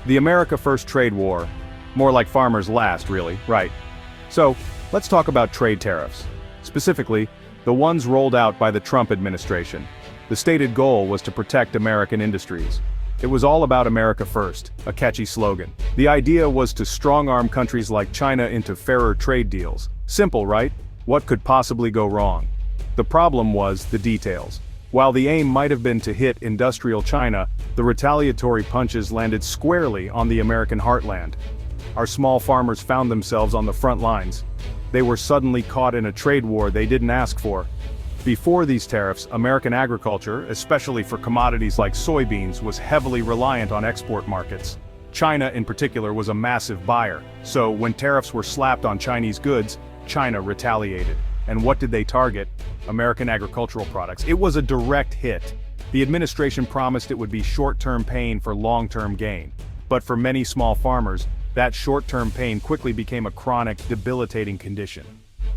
The America First trade war. More like farmers last, really, right? So, let's talk about trade tariffs. Specifically, the ones rolled out by the Trump administration. The stated goal was to protect American industries. It was all about America First, a catchy slogan. The idea was to strong-arm countries like China into fairer trade deals. Simple, right? What could possibly go wrong? The problem was the details. While the aim might have been to hit industrial China, the retaliatory punches landed squarely on the American heartland. Our small farmers found themselves on the front lines. They were suddenly caught in a trade war they didn't ask for. Before these tariffs, American agriculture, especially for commodities like soybeans, was heavily reliant on export markets. China in particular was a massive buyer, so when tariffs were slapped on Chinese goods, China retaliated. And what did they target? American agricultural products. It was a direct hit. The administration promised it would be short-term pain for long-term gain. But for many small farmers, that short-term pain quickly became a chronic, debilitating condition.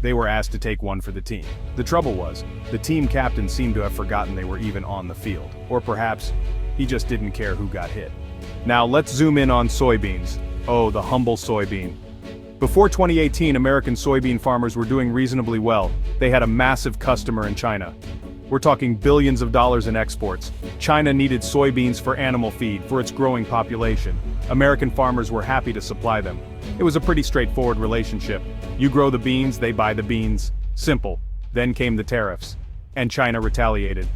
They were asked to take one for the team. The trouble was, the team captain seemed to have forgotten they were even on the field. Or perhaps, he just didn't care who got hit. Now let's zoom in on soybeans. Oh, the humble soybean. Before 2018, American soybean farmers were doing reasonably well. They had a massive customer in China. We're talking billions of dollars in exports. China needed soybeans for animal feed, for its growing population. American farmers were happy to supply them. It was a pretty straightforward relationship. You grow the beans, they buy the beans. Simple. Then came the tariffs. And China retaliated.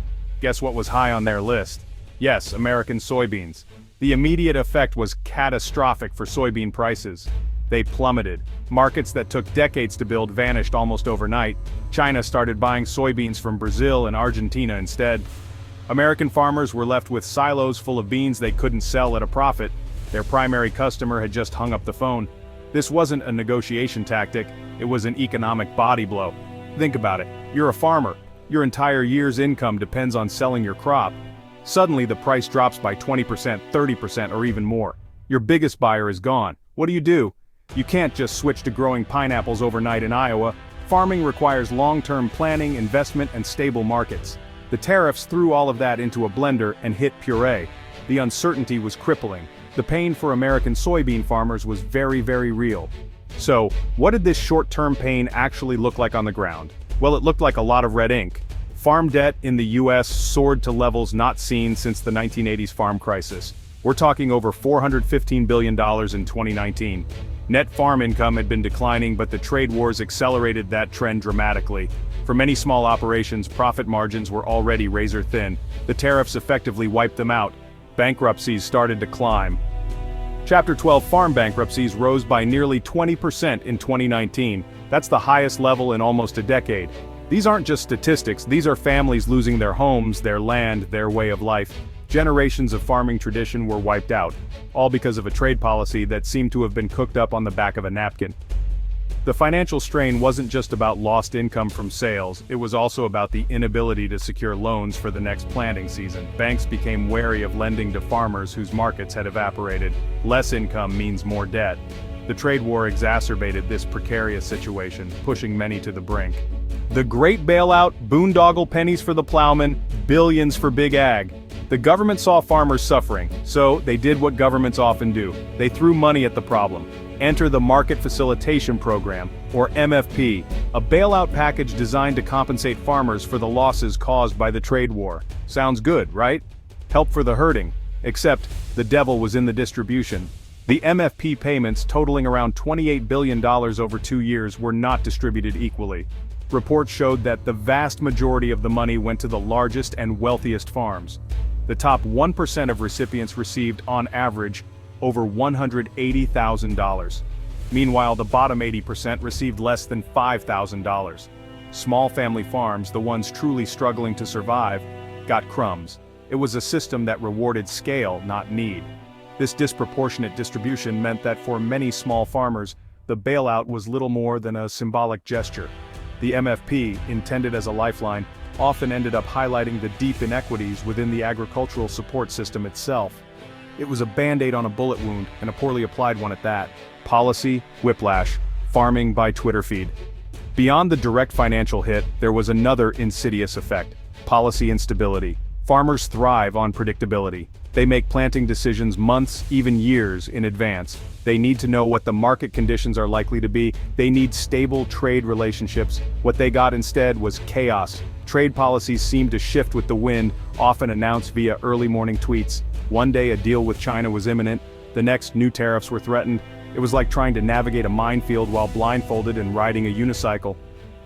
Guess what was high on their list? Yes, American soybeans. The immediate effect was catastrophic for soybean prices. They plummeted. Markets that took decades to build vanished almost overnight. China started buying soybeans from Brazil and Argentina instead. American farmers were left with silos full of beans they couldn't sell at a profit. Their primary customer had just hung up the phone. This wasn't a negotiation tactic, it was an economic body blow. Think about it. You're a farmer. Your entire year's income depends on selling your crop. Suddenly the price drops by 20%, 30%, or even more. Your biggest buyer is gone. What do? You can't just switch to growing pineapples overnight in Iowa. Farming requires long-term planning, investment, and stable markets. The tariffs threw all of that into a blender and hit puree. The uncertainty was crippling. The pain for American soybean farmers was very, very real. So, what did this short-term pain actually look like on the ground? Well, it looked like a lot of red ink. Farm debt in the US soared to levels not seen since the 1980s farm crisis. We're talking over $415 billion in 2019. Net farm income had been declining, but the trade wars accelerated that trend dramatically. For many small operations, profit margins were already razor thin. The tariffs effectively wiped them out. Bankruptcies started to climb. Chapter 12 farm bankruptcies rose by nearly 20% in 2019. That's the highest level in almost a decade. These aren't just statistics, these are families losing their homes, their land, their way of life. Generations of farming tradition were wiped out, all because of a trade policy that seemed to have been cooked up on the back of a napkin. The financial strain wasn't just about lost income from sales, it was also about the inability to secure loans for the next planting season. Banks became wary of lending to farmers whose markets had evaporated. Less income means more debt. The trade war exacerbated this precarious situation, pushing many to the brink. The Great Bailout, boondoggle pennies for the plowman, billions for big ag. The government saw farmers suffering, so they did what governments often do. They threw money at the problem. Enter the Market Facilitation Program, or MFP, a bailout package designed to compensate farmers for the losses caused by the trade war. Sounds good, right? Help for the hurting. Except, the devil was in the distribution. The MFP payments, totaling around $28 billion over 2 years, were not distributed equally. Reports showed that the vast majority of the money went to the largest and wealthiest farms. The top 1% of recipients received, on average, over $180,000. Meanwhile, the bottom 80% received less than $5,000. Small family farms, the ones truly struggling to survive, got crumbs. It was a system that rewarded scale, not need. This disproportionate distribution meant that for many small farmers, the bailout was little more than a symbolic gesture. The MFP, intended as a lifeline, often ended up highlighting the deep inequities within the agricultural support system itself. It was a band-aid on a bullet wound, and a poorly applied one at that. Policy, whiplash, farming by Twitter feed. Beyond the direct financial hit, there was another insidious effect: policy instability. Farmers thrive on predictability. They make planting decisions months, even years, in advance. They need to know what the market conditions are likely to be. They need stable trade relationships. What they got instead was chaos. Trade policies seemed to shift with the wind, often announced via early morning tweets. One day a deal with China was imminent, the next new tariffs were threatened. It was like trying to navigate a minefield while blindfolded and riding a unicycle.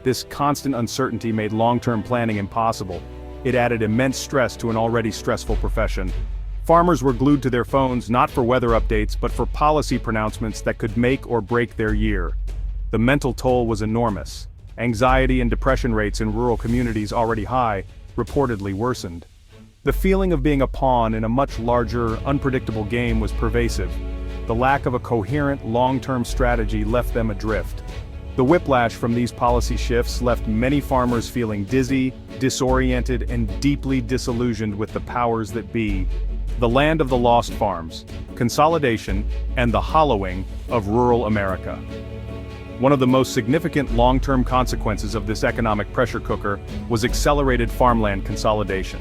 This constant uncertainty made long-term planning impossible. It added immense stress to an already stressful profession. Farmers were glued to their phones not for weather updates but for policy pronouncements that could make or break their year. The mental toll was enormous. Anxiety and depression rates in rural communities already high, reportedly worsened. The feeling of being a pawn in a much larger, unpredictable game was pervasive. The lack of a coherent, long-term strategy left them adrift. The whiplash from these policy shifts left many farmers feeling dizzy, disoriented, and deeply disillusioned with the powers that be. The land of the lost farms, consolidation, and the hollowing of rural America. One of the most significant long-term consequences of this economic pressure cooker was accelerated farmland consolidation.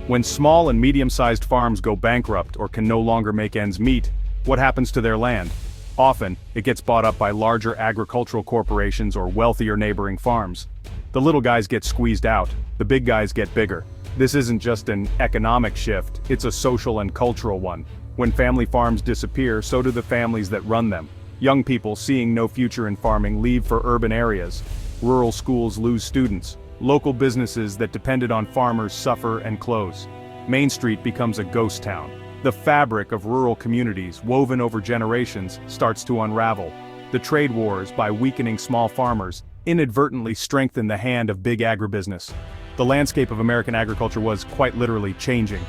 When small and medium-sized farms go bankrupt or can no longer make ends meet, what happens to their land? Often, it gets bought up by larger agricultural corporations or wealthier neighboring farms. The little guys get squeezed out, the big guys get bigger. This isn't just an economic shift, it's a social and cultural one. When family farms disappear, so do the families that run them. Young people seeing no future in farming leave for urban areas. Rural schools lose students. Local businesses that depended on farmers suffer and close. Main Street becomes a ghost town. The fabric of rural communities, woven over generations, starts to unravel. The trade wars, by weakening small farmers, inadvertently strengthen the hand of big agribusiness. The landscape of American agriculture was, quite literally, changing.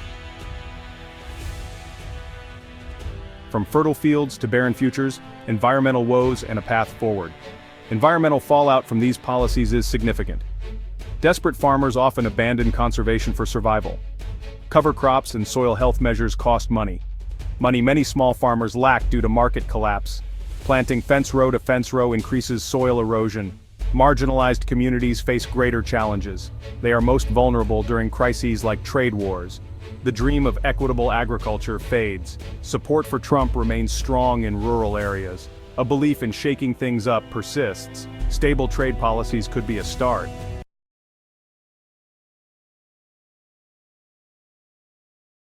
From fertile fields to barren futures, environmental woes and a path forward. Environmental fallout from these policies is significant. Desperate farmers often abandon conservation for survival. Cover crops and soil health measures cost money. Money many small farmers lack due to market collapse. Planting fence row to fence row increases soil erosion. Marginalized communities face greater challenges. They are most vulnerable during crises like trade wars. The dream of equitable agriculture fades. Support for Trump remains strong in rural areas. A belief in shaking things up persists. Stable trade policies could be a start.